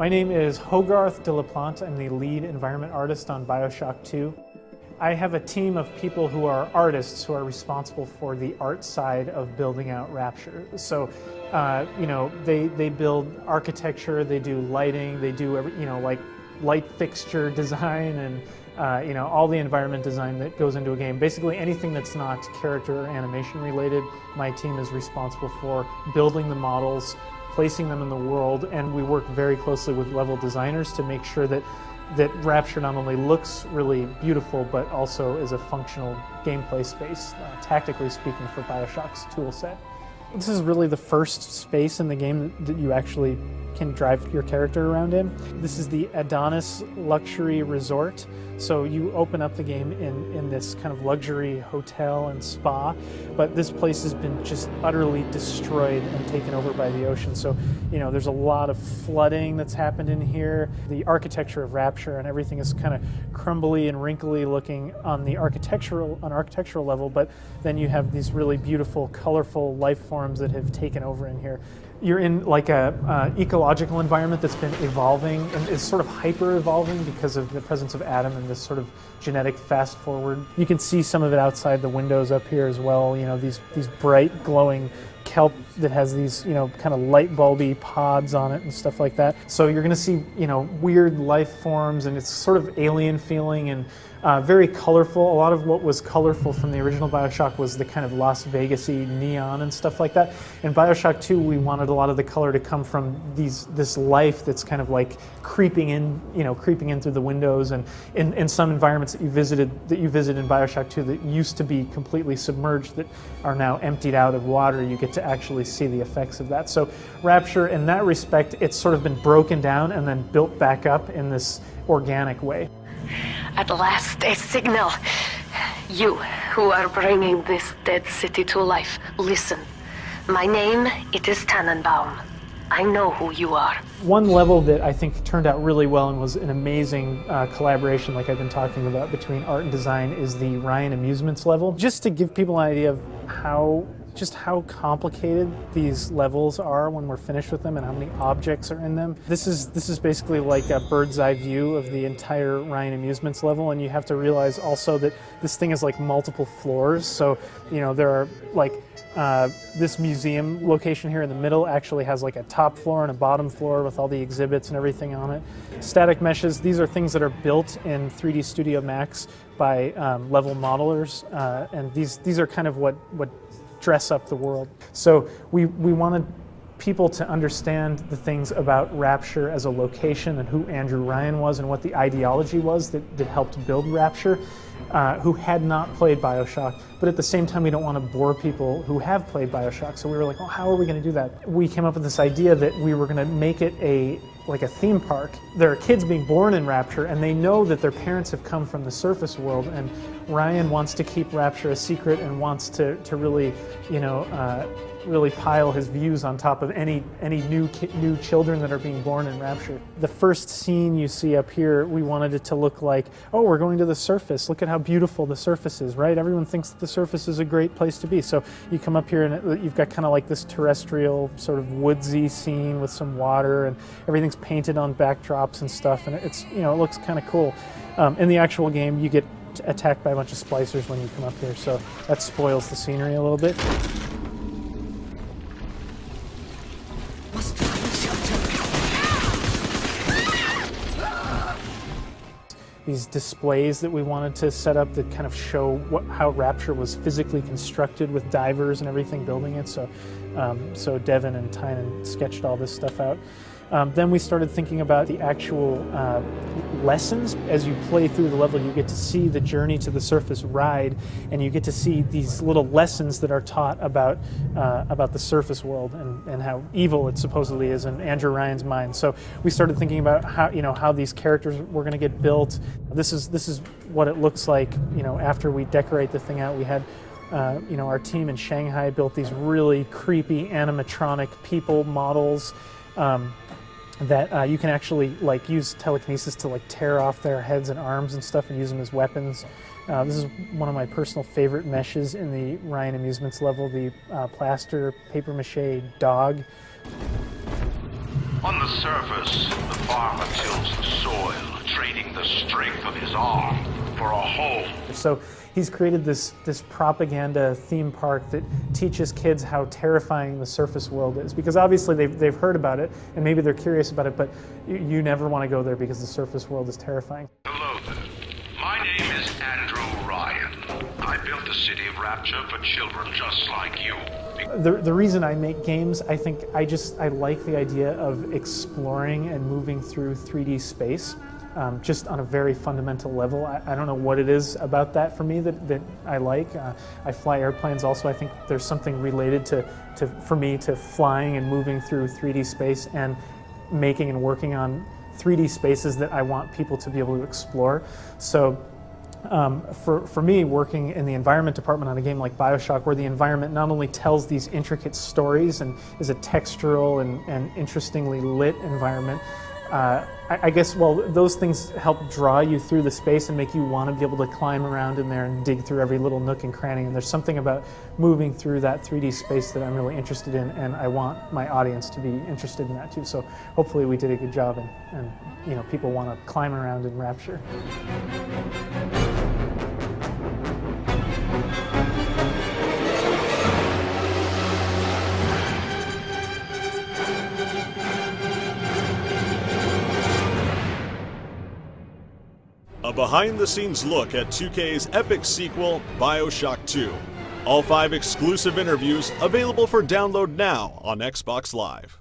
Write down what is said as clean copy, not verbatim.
My name is Hogarth de la Plante. I'm the lead environment artist on Bioshock 2. I have a team of people who are artists who are responsible for the art side of building out Rapture. So, they build architecture, they do lighting, they do like light fixture design and all the environment design that goes into a game. Basically anything that's not character or animation related, my team is responsible for building the models, placing them in the world, and we work very closely with level designers to make sure that Rapture not only looks really beautiful, but also is a functional gameplay space, tactically speaking, for Bioshock's tool set. This is really the first space in the game that you actually can drive your character around in. This is the Adonis Luxury Resort. So you open up the game in this kind of luxury hotel and spa, but this place has been just utterly destroyed and taken over by the ocean. So, there's a lot of flooding that's happened in here. The architecture of Rapture and everything is kind of crumbly and wrinkly looking on architectural level, but then you have these really beautiful, colorful life forms that have taken over in here. You're in like a ecological environment that's been evolving and is sort of hyper-evolving because of the presence of Adam and this sort of genetic fast-forward. You can see some of it outside the windows up here as well. These bright, glowing kelp that has these, kind of light bulby pods on it and stuff like that. So you're going to see, weird life forms, and it's sort of alien feeling and very colorful. A lot of what was colorful from the original Bioshock was the kind of Las Vegas-y neon and stuff like that. In Bioshock 2, we wanted a lot of the color to come from this life that's kind of like creeping in through the windows, and in some environments that you visit in Bioshock 2 that used to be completely submerged that are now emptied out of water, you get to actually see the effects of that. So Rapture, in that respect, it's sort of been broken down and then built back up in this organic way. At last, a signal. You, who are bringing this dead city to life, listen. My name, it is Tannenbaum. I know who you are. One level that I think turned out really well and was an amazing collaboration, like I've been talking about, between art and design is the Ryan Amusements level. Just to give people an idea of how complicated these levels are when we're finished with them and how many objects are in them. This is basically like a bird's eye view of the entire Ryan Amusements level, and you have to realize also that this thing is like multiple floors. So, there are like this museum location here in the middle actually has like a top floor and a bottom floor with all the exhibits and everything on it. Static meshes, these are things that are built in 3D Studio Max by level modelers, and these are kind of what dress up the world. So we wanted people to understand the things about Rapture as a location and who Andrew Ryan was and what the ideology was that helped build Rapture, who had not played Bioshock, but at the same time we don't want to bore people who have played Bioshock. So we were like, oh, how are we going to do that? We came up with this idea that we were going to make it like a theme park. There are kids being born in Rapture, and they know that their parents have come from the surface world, and Ryan wants to keep Rapture a secret and wants to really, really pile his views on top of any new children that are being born in Rapture. The first scene you see up here, we wanted it to look like, oh, we're going to the surface. Look at how beautiful the surface is, right? Everyone thinks that the surface is a great place to be. So you come up here and you've got kind of like this terrestrial sort of woodsy scene with some water, and everything's painted on backdrops and stuff, and it's it looks kind of cool. In the actual game, you get attacked by a bunch of splicers when you come up here, so that spoils the scenery a little bit. These displays that we wanted to set up that kind of show how Rapture was physically constructed with divers and everything building it. So Devin and Tynan sketched all this stuff out. Then we started thinking about the actual lessons. As you play through the level, you get to see the Journey to the Surface ride, and you get to see these little lessons that are taught about the surface world and how evil it supposedly is in Andrew Ryan's mind. So we started thinking about how these characters were going to get built. This is what it looks like after we decorate the thing out. We had our team in Shanghai built these really creepy animatronic people models that you can actually use telekinesis to tear off their heads and arms and stuff and use them as weapons. This is one of my personal favorite meshes in the Ryan Amusements level, the plaster papier-mâché dog. On the surface, the farmer tills the soil, trading the strength of his arm for a home. So he's created this propaganda theme park that teaches kids how terrifying the surface world is. Because obviously they've heard about it, and maybe they're curious about it, but you never want to go there because the surface world is terrifying. Hello there. My name is Andrew Ryan. I built the city of Rapture for children just like you. The reason I make games, I think I like the idea of exploring and moving through 3D space, just on a very fundamental level. I don't know what it is about that for me that I like. I fly airplanes also. I think there's something related for me to flying and moving through 3D space and making and working on 3D spaces that I want people to be able to explore. So for me, working in the environment department on a game like Bioshock, where the environment not only tells these intricate stories and is a textural and interestingly lit environment, I guess, well, those things help draw you through the space and make you want to be able to climb around in there and dig through every little nook and cranny. And there's something about moving through that 3D space that I'm really interested in, and I want my audience to be interested in that too. So hopefully we did a good job, and you know, people want to climb around in Rapture. A behind-the-scenes look at 2K's epic sequel, Bioshock 2. All 5 exclusive interviews available for download now on Xbox Live.